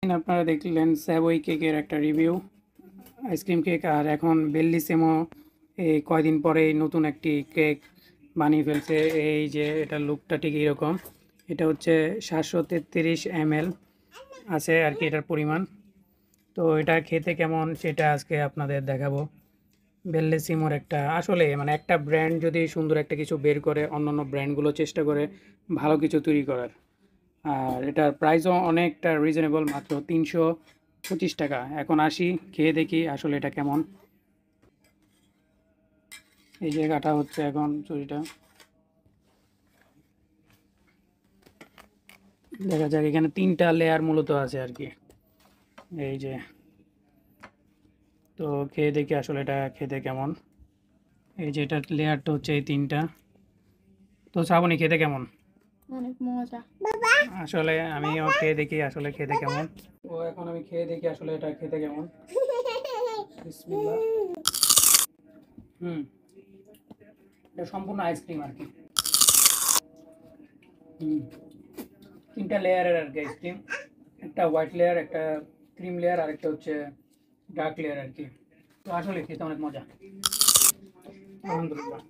আপনারা দেখলেন স্যাভই কেকের একটা রিভিউ, আইসক্রিম কেক। আর এখন বেল্লিসিমো এই কয়দিন পরেই নতুন একটি কেক বানিয়ে ফেলছে। এই যে এটার লুকটা ঠিক এরকম। এটা হচ্ছে 733 ml আছে আর কি এটার পরিমাণ। তো এটা খেতে কেমন সেটা আজকে আপনাদের দেখাবো। বেল্লিসিমোর একটা আসলে মানে একটা ব্র্যান্ড যদি সুন্দর একটা কিছু বের করে, অন্যান্য ব্র্যান্ডগুলো চেষ্টা করে ভালো কিছু তৈরি করার। আর এটার প্রাইসও অনেকটা রিজনেবল, মাত্র 325 টাকা। এখন আসি, খেয়ে দেখি আসলে এটা কেমন। এই যে কাটা হচ্ছে এখন চুরিটা, দেখা যাক। এখানে 3টা লেয়ার মূলত আছে আর কি। এই যে, তো খেয়ে দেখি আসলে এটা খেতে কেমন। এই যে এটার লেয়ারটা হচ্ছে এই 3টা। তো শ্রাবণী, খেতে কেমন? অনেক মজা। আসলে আমিও খেয়ে দেখি আসলে খেতে কেমন। তো এখন আমি খেয়ে দেখি আসলে এটা খেতে কেমন। বিসমিল্লাহ। হুম, এটা সম্পূর্ণ আইসক্রিম আর কি। হুম, 3টা লেয়ারের আর কি আইসক্রিম। একটা হোয়াইট লেয়ার, একটা ক্রিম লেয়ার, আর একটা হচ্ছে ডার্ক লেয়ার আর কি। তো আসলে খেতে অনেক মজা, আলহামদুলিল্লাহ।